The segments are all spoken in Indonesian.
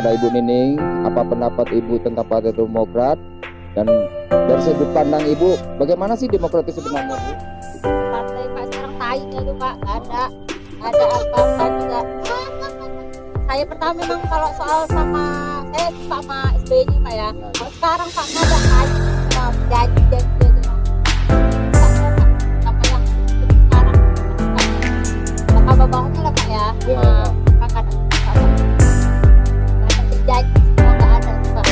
kepada Ibu Nining, apa pendapat Ibu tentang Partai Demokrat, dan dari sudut pandang Ibu, bagaimana sih Demokrat itu sebenarnya, Bu? Partai Pak sekarang taiknya itu Pak, ada apa-apa juga. Saya pertama memang kalau soal sama SBY ini Pak ya. Kalau sekarang Pak nggak ada taik sama janji itu Pak. Sama yang sekarang bakal bangunnya lah Pak ya. Sama kadang terjadi semua nggak ada itu Pak.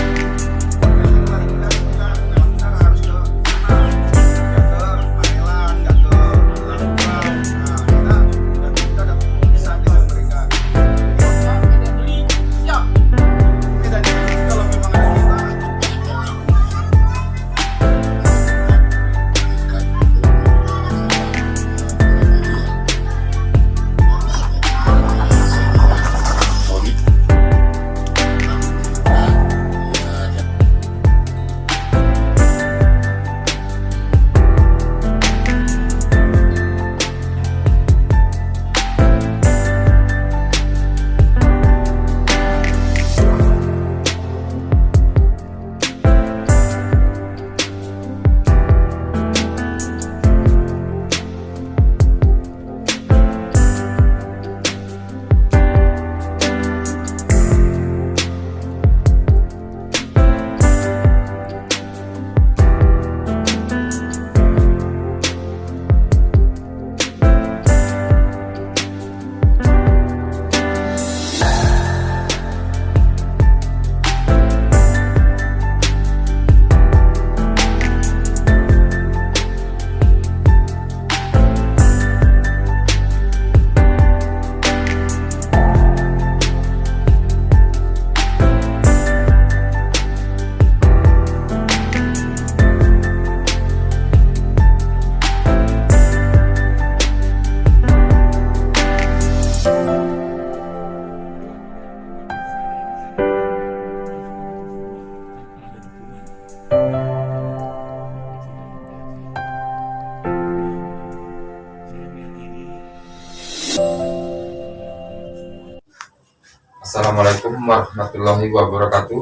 Assalamualaikum warahmatullahi wabarakatuh.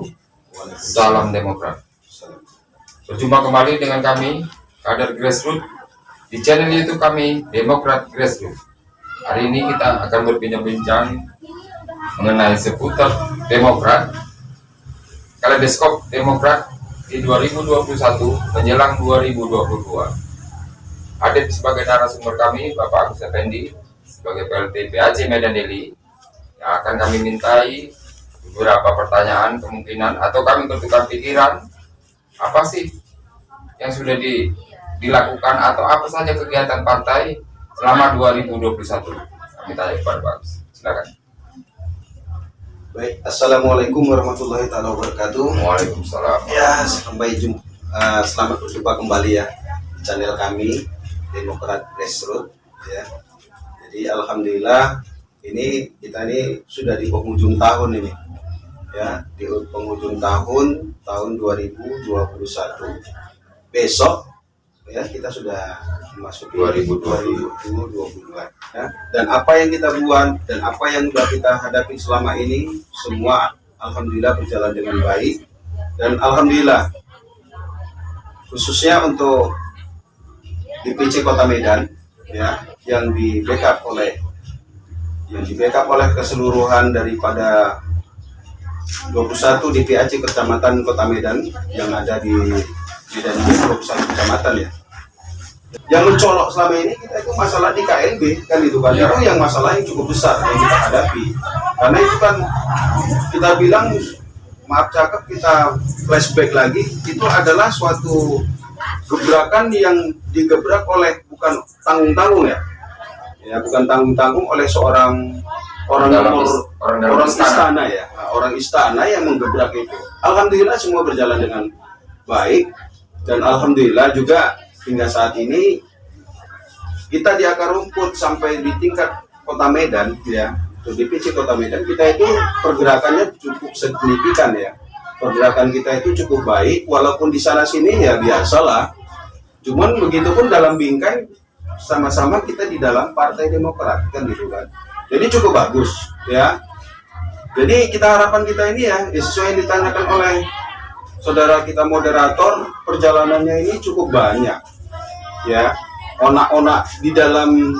Salam Demokrat. Berjumpa kembali dengan kami, kader Grassroots, di channel YouTube kami, Demokrat Grassroots. Hari ini kita akan berbincang-bincang mengenai seputar Demokrat, kaleidoskop Demokrat di 2021 menjelang 2022. Hadir sebagai narasumber kami, Bapak Agus Effendi, sebagai PLT PAC Medan Deli, yang akan kami mintai beberapa pertanyaan, kemungkinan, atau kami bertukar pikiran, apa sih yang sudah dilakukan atau apa saja kegiatan partai selama 2021. Kami tanya kepada Pak Agus. Silakan. Baik, Assalamualaikum warahmatullahi wabarakatuh. Waalaikumsalam. Ya, selamat berjumpa kembali ya di channel kami Demokrat Grassroots ya. Jadi alhamdulillah kita ini sudah di penghujung tahun ini ya, di penghujung tahun 2021. Besok ya kita sudah masuk 2022 ya. Dan apa yang kita buat dan apa yang sudah kita hadapi selama ini semua alhamdulillah berjalan dengan baik, dan alhamdulillah khususnya untuk DPC Kota Medan ya, yang di backup oleh keseluruhan daripada 21 DPAC Kecamatan Kota Medan yang ada di Medan ini, 21 kecamatan ya. Yang mencolok selama ini kita itu masalah di KLB kan, itu kan itu yang masalah yang cukup besar yang kita hadapi. Karena itu kan kita bilang, maaf cakep, kita flashback lagi, itu adalah suatu gebrakan yang digebrak oleh bukan tanggung-tanggung ya, bukan tanggung-tanggung oleh seorang orang istana ya, orang istana yang menggebrak itu. Alhamdulillah semua berjalan dengan baik, dan alhamdulillah juga hingga saat ini kita di akar rumput sampai di tingkat Kota Medan ya, DPC Kota Medan kita itu pergerakannya cukup signifikan ya. Pergerakan kita itu cukup baik, walaupun di sana sini ya biasalah. Cuman begitu pun dalam bingkai sama-sama kita di dalam Partai Demokrat kan gitu kan. Jadi cukup bagus ya. Jadi harapan kita ini ya sesuai yang ditanyakan oleh saudara kita moderator, perjalanannya ini cukup banyak ya, onak-onak di dalam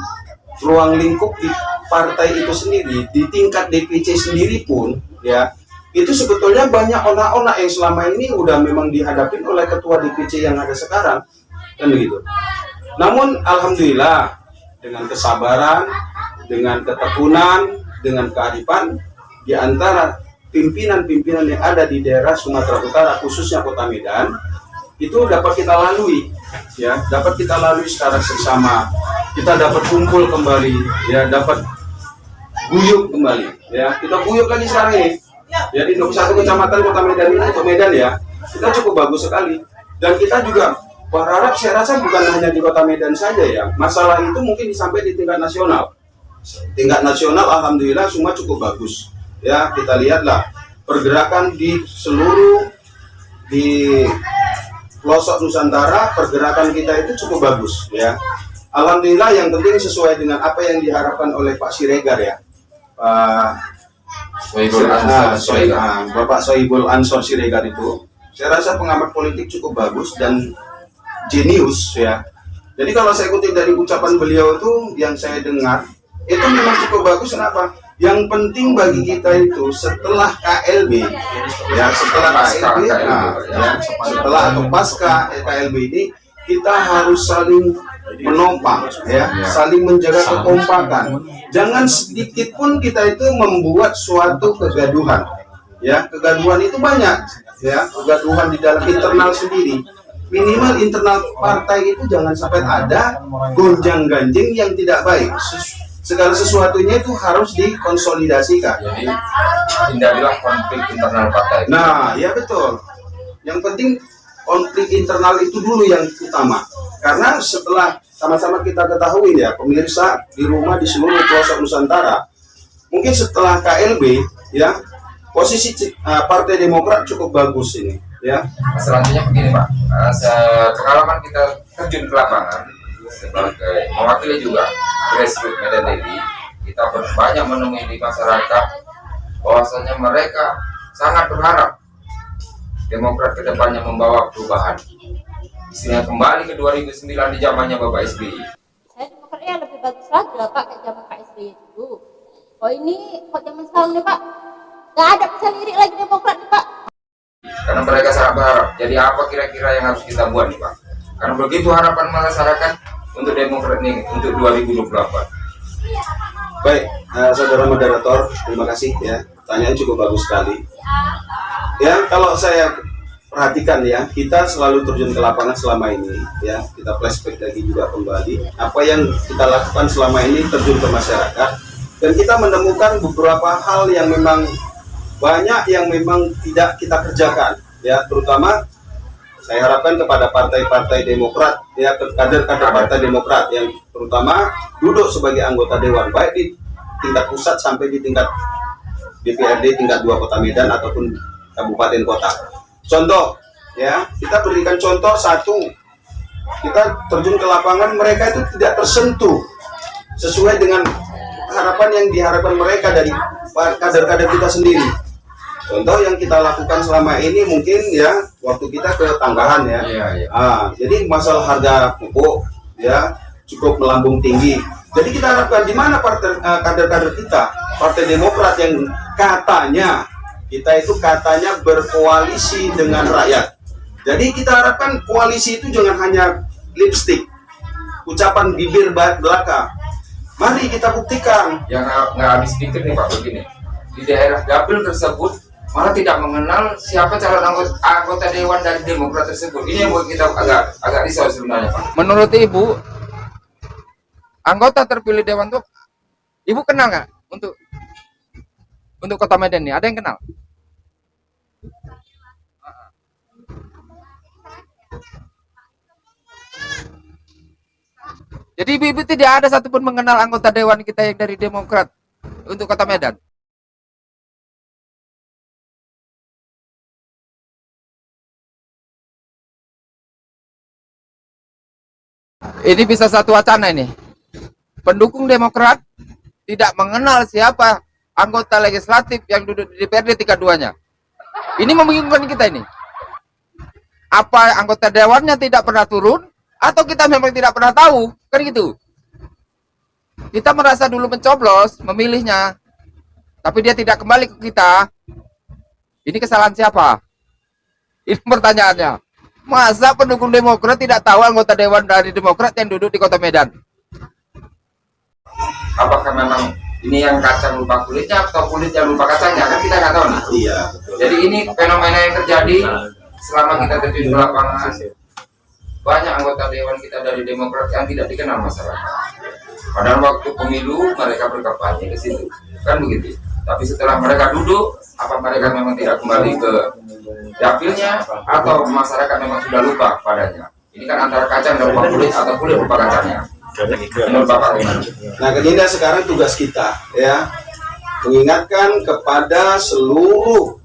ruang lingkup di partai itu sendiri, di tingkat DPC sendiri pun ya, itu sebetulnya banyak onak-onak yang selama ini udah memang dihadapin oleh ketua DPC yang ada sekarang, kan begitu. Namun alhamdulillah dengan kesabaran, dengan ketekunan, dengan kearifan di antara pimpinan-pimpinan yang ada di daerah Sumatera Utara, khususnya Kota Medan, itu dapat kita lalui ya, dapat kita lalui secara seksama, kita dapat kumpul kembali ya, dapat guyup kembali ya, kita guyup lagi sekarang ini ya, di 21 kecamatan Kota Medan ini untuk Medan ya, kita cukup bagus sekali. Dan kita juga berharap, saya rasa bukan hanya di Kota Medan saja ya, masalah itu mungkin sampai di tingkat nasional. Tingkat nasional alhamdulillah semua cukup bagus ya, kita lihatlah pergerakan di seluruh di pelosok Nusantara, pergerakan kita itu cukup bagus ya, alhamdulillah. Yang penting sesuai dengan apa yang diharapkan oleh Pak Siregar ya, Bapak Sohibul Ansor Siregar itu, saya rasa pengamat politik cukup bagus dan jenius ya. Jadi kalau saya kutip dari ucapan beliau itu yang saya dengar, itu memang cukup bagus. Kenapa? Yang penting bagi kita itu setelah KLB ya, setelah KLB, setelah atau pasca KLB ini, kita harus saling menopang ya, saling menjaga kekompakan. Jangan sedikit pun kita itu membuat suatu kegaduhan ya. Kegaduhan itu banyak ya, kegaduhan di dalam internal sendiri. Minimal internal partai itu jangan sampai ada gonjang-ganjing yang tidak baik. Segala sesuatunya itu harus dikonsolidasikan. Jadi hindarilah konflik internal partai. Nah, ya betul. Yang penting konflik internal itu dulu yang utama. Karena setelah sama-sama kita ketahui ya, pemirsa di rumah di seluruh pelosok Nusantara, mungkin setelah KLB ya, posisi Partai Demokrat cukup bagus ini ya. Selanjutnya begini Pak, pengalaman kita terjun ke lapangan sebagai mewakili juga grassroots Medan Daily, kita banyak menemui di masyarakat bahwasanya mereka sangat berharap Demokrat kedepannya membawa perubahan, istilahnya kembali ke 2009 di zamannya Bapak SBY. Saya Demokratnya lebih bagus lagi lah Pak, kayak zaman Pak SBY itu. Oh ini kok zaman sekarang nih Pak, nggak ada bisa lirik lagi Demokrat nih Pak. Karena mereka sangat berharap. Jadi apa kira-kira yang harus kita buat nih Pak? Karena begitu harapan masyarakat untuk Demokrat ini untuk 2024. Baik, saudara moderator, terima kasih ya. Pertanyaan cukup bagus sekali. Ya, kalau saya perhatikan ya, kita selalu terjun ke lapangan selama ini ya. Kita flashback lagi juga kembali apa yang kita lakukan selama ini, terjun ke masyarakat, dan kita menemukan beberapa hal yang memang banyak yang memang tidak kita kerjakan ya, terutama saya harapkan kepada partai-partai Demokrat ya, kader-kader Partai Demokrat yang terutama duduk sebagai anggota dewan, baik di tingkat pusat sampai di tingkat DPRD tingkat 2 Kota Medan ataupun kabupaten kota. Contoh ya, kita berikan contoh satu, kita terjun ke lapangan, mereka itu tidak tersentuh sesuai dengan harapan yang diharapkan mereka dari kader-kader kita sendiri. Contoh yang kita lakukan selama ini mungkin ya, waktu kita ke Tanggahan ya, jadi masalah harga pupuk ya cukup melambung tinggi. Jadi kita harapkan di mana kader-kader kita, Partai Demokrat yang katanya kita itu katanya berkoalisi dengan rakyat. Jadi kita harapkan koalisi itu jangan hanya lipstick, ucapan bibir belaka. Mari kita buktikan. Yang nggak habis pikir nih Pak begini, di daerah dapil tersebut malah tidak mengenal siapa calon anggota dewan dari Demokrat tersebut. Ini yang buat kita agak risau sebenarnya Pak. Menurut Ibu, anggota terpilih dewan tuh Ibu kenal nggak untuk Kota Medan ini? Ada yang kenal? Jadi Ibu tidak ada satupun mengenal anggota dewan kita yang dari Demokrat untuk Kota Medan. Ini bisa satu wacana ini. Pendukung Demokrat tidak mengenal siapa anggota legislatif yang duduk di DPRD tingkat 2-nya. Ini membingungkan kita ini. Apa anggota dewannya tidak pernah turun atau kita memang tidak pernah tahu? Kan gitu. Kita merasa dulu mencoblos, memilihnya, tapi dia tidak kembali ke kita. Ini kesalahan siapa? Ini pertanyaannya. Masa pendukung Demokrat tidak tahu anggota dewan dari Demokrat yang duduk di Kota Medan? Apakah memang ini yang kacang lupa kulitnya atau kulit yang lupa kacangnya? Kan kita nggak tahu nih. Iya, betul. Jadi ini fenomena yang terjadi selama kita terjun ke lapangan. Banyak anggota dewan kita dari Demokrat yang tidak dikenal masyarakat. Padahal waktu pemilu mereka berkampanye ke situ, kan begitu. Tapi setelah mereka duduk, apa mereka memang tidak kembali ke dapilnya atau masyarakat memang sudah lupa padanya? Ini kan antara kacang dan lupa kulit atau kulit lupa kacangnya. Menurut Bapak gimana? Nah, ini sekarang tugas kita ya, mengingatkan kepada seluruh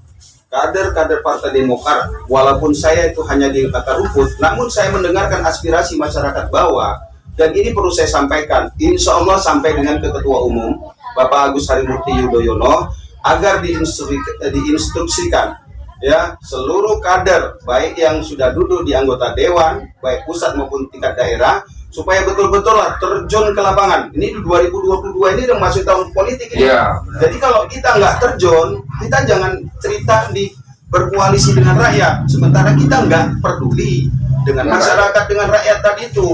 kader-kader Partai Demokrat, walaupun saya itu hanya di akar rumput, namun saya mendengarkan aspirasi masyarakat bawah, dan ini perlu saya sampaikan, insya Allah sampai dengan ke Ketua Umum, Bapak Agus Harimurti Yudhoyono, agar diinstruksikan ya seluruh kader, baik yang sudah duduk di anggota Dewan, baik pusat maupun tingkat daerah, supaya betul-betul lah terjun ke lapangan. Ini 2022 ini udah masuk tahun politik ini. Ya, jadi kalau kita nggak terjun, kita jangan cerita di berkoalisi dengan rakyat, sementara kita nggak peduli dengan masyarakat, dengan rakyat tadi itu.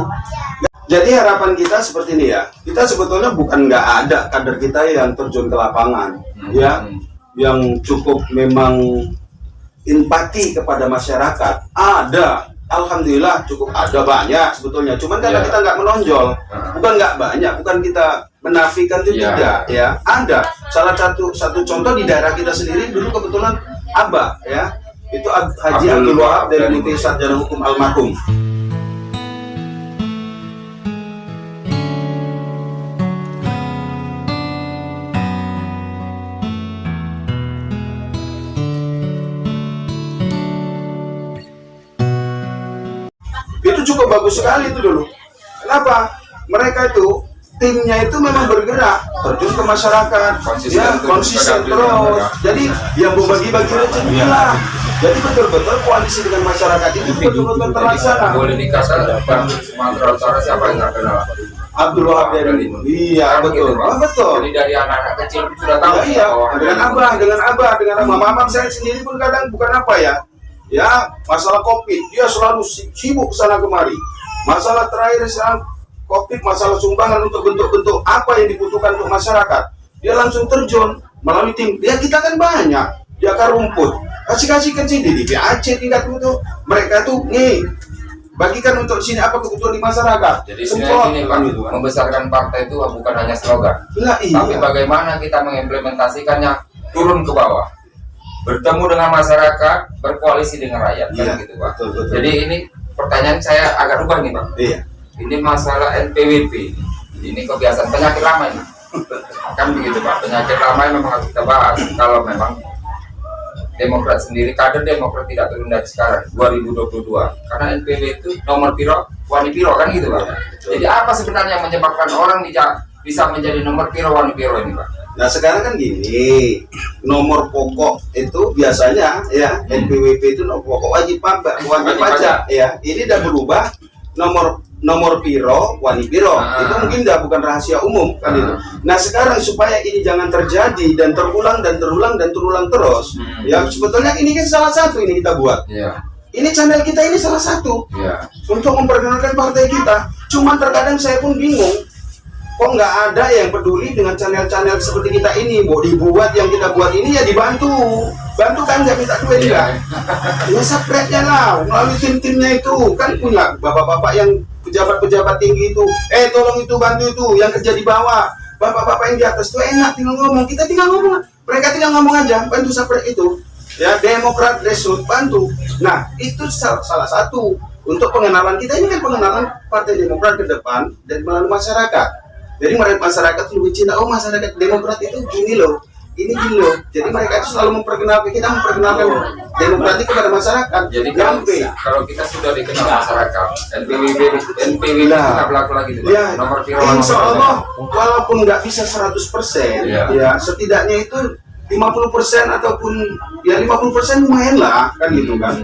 Jadi harapan kita seperti ini ya, kita sebetulnya bukan nggak ada kader kita yang terjun ke lapangan, ya, yang cukup memang empati kepada masyarakat. Ada, alhamdulillah cukup ada, banyak sebetulnya. Cuman karena kita nggak menonjol, bukan nggak banyak, bukan kita menafikan itu tidak, ya. Ada. Salah satu contoh di daerah kita sendiri dulu kebetulan Abah, ya, itu Haji Abdul Wahab dari Universitas Sarjana Hukum almarhum. Itu cukup bagus sekali itu dulu. Kenapa? Mereka itu timnya itu memang bergerak terjun ke masyarakat, konsisten terus. Jadi yang membagi-bagi rezeki lah. Jadi betul-betul koalisi dengan masyarakat itu betul-betul terlaksana. Boleh dikatakan Sumatera Utara siapa yang nggak kenal? Abdul Wahab dari iya betul, betul. Jadi dari anak-anak kecil sudah tahu. Iya, dengan abah, mamam saya sendiri pun kadang bukan apa ya. Ya, masalah COVID, dia selalu sibuk sana kemari. Masalah terakhir sekarang COVID, masalah sumbangan untuk bentuk-bentuk apa yang dibutuhkan untuk masyarakat. Dia langsung terjun melalui tim. Ya kita kan banyak di akar rumput. Kasih kecil di DPAC tingkat itu. Mereka tuh nih bagikan untuk sini apa kebutuhan di masyarakat. Jadi ini Pak, membesarkan partai itu bukan hanya slogan, tapi bagaimana kita mengimplementasikannya turun ke bawah. Bertemu dengan masyarakat, berkoalisi dengan rakyat, kan gitu Pak. Betul. Jadi ini pertanyaan saya agak rubah nih Pak. Iya. Ini masalah NPWP, ini kebiasaan penyakit lama ini. Kan begitu Pak, penyakit lama yang memang harus kita bahas. Kalau memang Demokrat sendiri, kader Demokrat tidak turun dari sekarang 2022, karena NPW itu nomor piro, wani piro kan gitu Pak. Jadi apa sebenarnya yang menyebabkan orang bisa menjadi nomor piro, wani piro ini Pak? Nah sekarang kan gini, nomor pokok itu biasanya ya NPWP itu nomor pokok wajib pajak ya. Ini udah berubah nomor piro, wani piro. Itu mungkin udah bukan rahasia umum kan itu. Nah sekarang supaya ini jangan terjadi dan terulang terus, ya sebetulnya ini kan salah satu ini kita buat. Ini channel kita ini salah satu untuk memperkenalkan partai kita. Cuman terkadang saya pun bingung. Kok nggak ada yang peduli dengan channel-channel seperti kita ini? Mau dibuat yang kita buat ini ya dibantu kan, nggak minta duit ya. Ya subscribe-nya lah melalui tim-timnya itu kan punya bapak-bapak yang pejabat-pejabat tinggi itu. Tolong itu bantu itu yang kerja di bawah. Bapak-bapak yang di atas itu enak tinggal ngomong. Kita tinggal ngomong. Mereka tinggal ngomong aja. Bantu subscribe itu. Ya Demokrat Grassroots bantu. Nah itu salah satu untuk pengenalan kita ini kan pengenalan Partai Demokrat ke depan dan melalui masyarakat. Jadi masyarakat lebih cinta, oh masyarakat Demokrat itu gini loh, ini gini loh. Jadi mereka itu selalu memperkenalkan demokratik kepada masyarakat. Jadi kalau kita sudah dikenal masyarakat, NPWP Nah, kita berlaku lagi tuh, Pak. ya, Nomor piro, insya nomor Allah walaupun nggak bisa 100%, Iya. ya setidaknya itu 50% ataupun ya 50% lumayan lah kan gitu kan.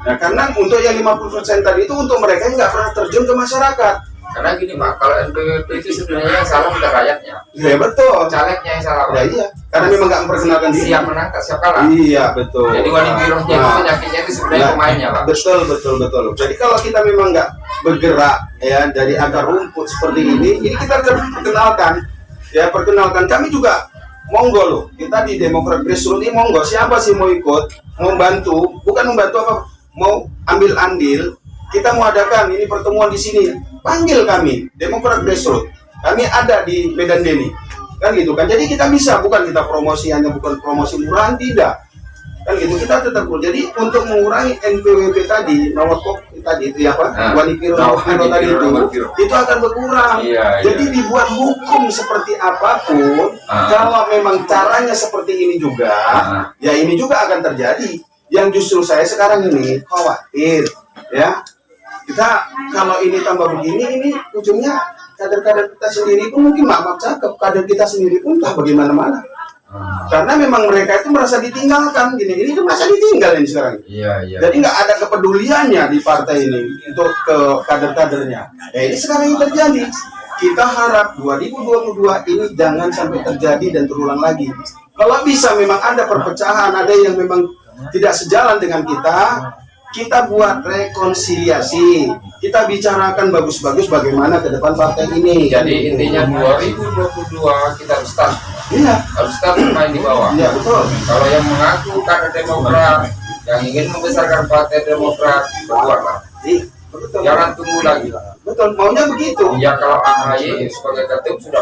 Nah, karena untuk yang 50% tadi itu untuk mereka yang nggak pernah terjun ke masyarakat. Karena gini Pak, kalau NPWP itu sebenarnya yang salah bukan rakyatnya, Ya betul. calegnya yang salah, Pak. Ya iya, karena memang nggak memperkenalkan diri. Siap menang tak siap kalah. Iya betul. Jadi wali birohnya itu penyakitnya itu sebenarnya Nah, pemainnya, Pak. betul. Jadi kalau kita memang nggak bergerak ya dari akar rumput seperti ini kita perkenalkan. Kami juga monggo loh. Kita di Demokrat Grassroots ini monggo. Siapa sih mau ikut, mau bantu? Bukan membantu apa? Mau ambil andil. Kita mau adakan ini pertemuan di sini. Panggil kami, Demokrat Grassroots. Kami ada di Medan Deni. Kan gitu kan. Jadi kita bisa, bukan kita promosi hanya bukan promosi murahan, tidak. Kan gitu, kita tetap. Jadi untuk mengurangi NPWP tadi, nomor tadi itu ya Pak, wali piro tadi itu akan berkurang. Iya, Jadi dibuat hukum seperti apapun, kalau memang caranya seperti ini juga, ya ini juga akan terjadi. Yang justru saya sekarang ini khawatir, ya kita kalau ini tambah begini, ini ujungnya kader-kader kita sendiri pun mungkin maaf cakep, kader kita sendiri pun tak bagaimana-mana. Karena memang mereka itu merasa ditinggalkan, ini tuh merasa ditinggal ini sekarang. Iya. Jadi nggak ada kepeduliannya di partai ini untuk ke kader-kadernya. Ya ini sekarang yang terjadi. Kita harap 2022 ini jangan sampai terjadi dan terulang lagi. Kalau bisa memang ada perpecahan, ada yang memang tidak sejalan dengan kita buat rekonsiliasi. Kita bicarakan bagus-bagus bagaimana ke depan partai ini. Jadi intinya 2022 kita harus start. Iya. Harus start main di bawah. Iya betul. Kalau yang mengaku kader Demokrat, yang ingin membesarkan partai Demokrat, berbuatlah. Betul. Jangan tunggu lagi. Betul. Maunya begitu. Ya kalau AHY sebagai ketum sudah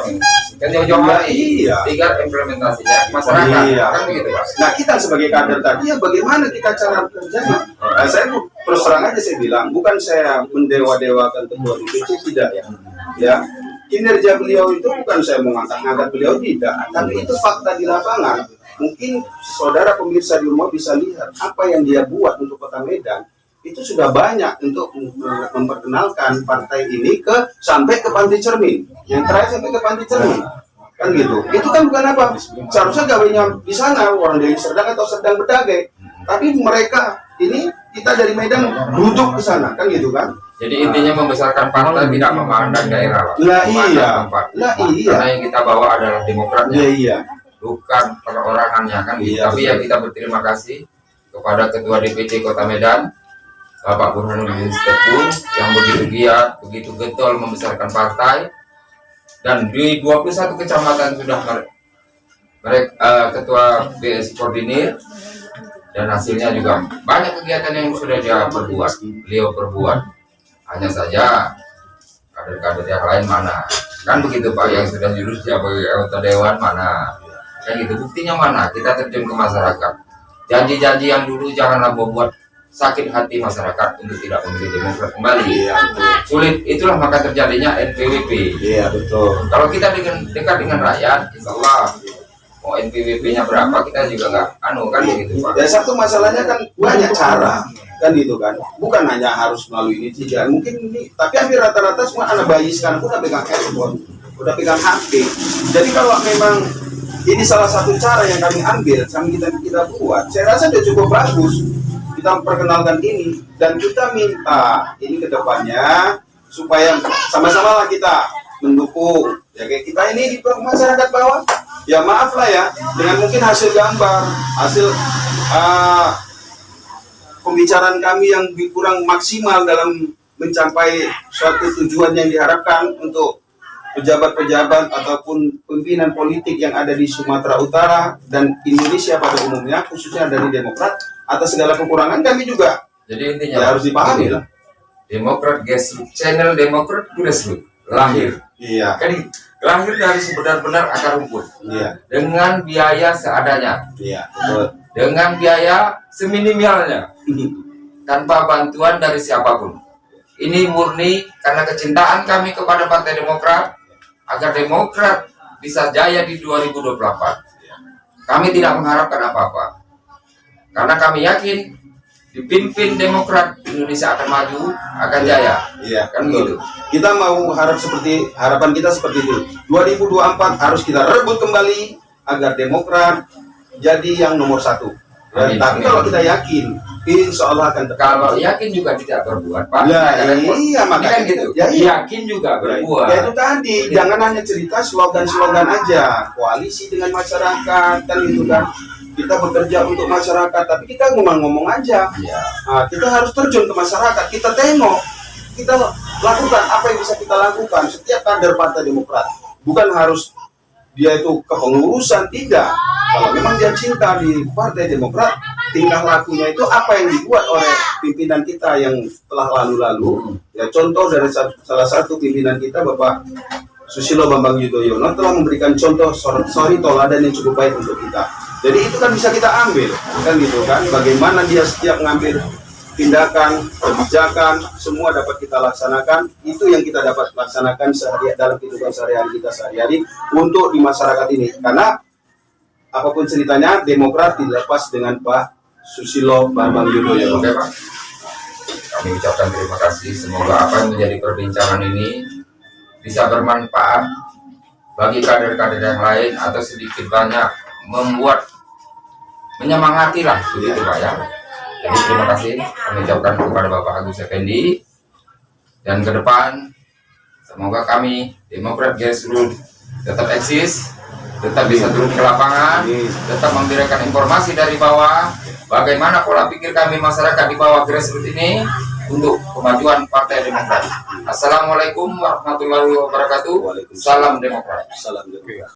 kan jauh-jauh hari. Iya. Tinggal implementasinya masyarakat. Iya. Kan begitu Pak. Nah kita sebagai kader tadi ya bagaimana kita cara kerjanya? Nah, saya terus terang aja saya bilang, bukan saya mendewa-dewakan ketua DPC, tidak ya. Ya kinerja beliau itu bukan saya mengangkat-ngangkat beliau, tidak. Tapi itu fakta di lapangan. Mungkin saudara pemirsa di rumah bisa lihat apa yang dia buat untuk Kota Medan. Itu sudah banyak untuk memperkenalkan partai ini sampai ke Pantai Cermin. Yang terakhir sampai ke Pantai Cermin. Kan gitu. Itu kan bukan apa. Seharusnya gawainya di sana orang dari Serdang atau Serdang Bedagai. Tapi mereka ini kita dari Medan duduk ke sana, kan gitu kan. Jadi intinya membesarkan partai tidak memandang daerah, Pak. Lah Memandang iya. tempat. Lah iya. Karena yang kita bawa adalah Demokratnya. Iya. Bukan perorangannya kan. Iya, Tapi ya kita berterima kasih kepada Ketua DPC Kota Medan, Bapak Burhanuddin Setiawan, yang begitu giat, begitu getol membesarkan partai, dan di 21 kecamatan sudah mereka Ketua BSI koordinir, dan hasilnya juga banyak kegiatan yang sudah beliau perbuat. Hanya saja kader-kader yang lain mana, kan begitu Pak, yang sudah jurus sebagai anggota dewan mana, kan gitu. Buktinya mana? Kita terjun ke masyarakat. Janji-janji yang dulu janganlah membuat sakit hati masyarakat untuk tidak memilih Demokrat kembali. Iya, Sulit, itulah maka terjadinya NPWP. Iya betul. Kalau kita dekat dengan rakyat, insya Allah mau NPWP-nya berapa kita juga nggak kan begitu Pak. Dan satu masalahnya kan banyak cara, kan gitu kan. Bukan hanya harus melalui ini tidak. Mungkin ini, tapi hampir rata-rata semua anak bayi sekarang pun udah pegang handphone, udah pegang HP. Jadi kalau memang ini salah satu cara yang kami ambil, kita buat, saya rasa sudah cukup bagus. Kita memperkenalkan ini dan kita minta ini ke depannya supaya sama-sama lah kita mendukung ya kayak kita ini di masyarakat bawah ya maaf lah ya dengan mungkin hasil gambar hasil pembicaraan kami yang kurang maksimal dalam mencapai suatu tujuan yang diharapkan untuk pejabat-pejabat ataupun pimpinan politik yang ada di Sumatera Utara dan Indonesia pada umumnya khususnya dari Demokrat atas segala kekurangan kami juga. Jadi intinya Ya, harus dipahami lah. Demokrat Grassroots, channel Demokrat Grassroots lahir. Iya. Kan lahir dari sebenar-benar akar rumput. Iya. Dengan biaya seadanya. Iya. Betul. Dengan biaya seminimalnya. Tanpa bantuan dari siapapun. Ini murni karena kecintaan kami kepada Partai Demokrat agar Demokrat bisa jaya di 2024. Kami tidak mengharapkan apa-apa. Karena kami yakin dipimpin Demokrat, Indonesia akan maju, akan jaya. Iya, Kan betul. begitu. Kita mau harapan kita seperti itu. 2024 harus kita rebut kembali agar Demokrat jadi yang nomor 1. Amin, Tapi amin. kalau kita yakin, insya Allah akan Kalau yakin juga tidak berbuat, Pak. Ya, Ada repot. iya, Ini makanya kan gitu. ya, iya. Yakin juga berbuat. Ya itu tadi, jangan hanya cerita slogan-slogan aja, koalisi dengan masyarakat, kan gitu kan. Kita bekerja untuk masyarakat, tapi kita ngomong-ngomong aja. Iya. Nah, kita harus terjun ke masyarakat, kita tengok, kita lakukan apa yang bisa kita lakukan. Setiap kader Partai Demokrat, bukan harus dia itu kepengurusan, tidak. Kalau memang dia cinta di Partai Demokrat, tingkah lakunya itu apa yang dibuat oleh pimpinan kita yang telah lalu-lalu. Ya contoh dari salah satu pimpinan kita, Bapak Susilo Bambang Yudhoyono, telah memberikan contoh sorry toladan yang cukup baik untuk kita. Jadi itu kan bisa kita ambil, kan gitu kan? Bagaimana dia setiap mengambil tindakan, kebijakan, semua dapat kita laksanakan. Itu yang kita dapat laksanakan dalam kehidupan sehari-hari kita sehari-hari untuk di masyarakat ini. Karena apapun ceritanya, Demokrat dilepas dengan Pak Susilo Bambang Yudhoyono. Oke, Pak. Kami ucapkan terima kasih. Semoga apa yang menjadi perbincangan ini bisa bermanfaat bagi kader-kader yang lain atau sedikit banyak menyemangati lah begitu Pak ya. Jadi terima kasih kami ucapkan kepada Bapak Agus Effendi, dan ke depan semoga kami Demokrat Grassroots tetap eksis, tetap bisa turun ke lapangan, tetap memberikan informasi dari bawah bagaimana pola pikir kami masyarakat di bawah grassroots ini untuk kemajuan Partai Demokrat. Assalamualaikum warahmatullahi wabarakatuh. Salam Demokrat. Salam Demokrat.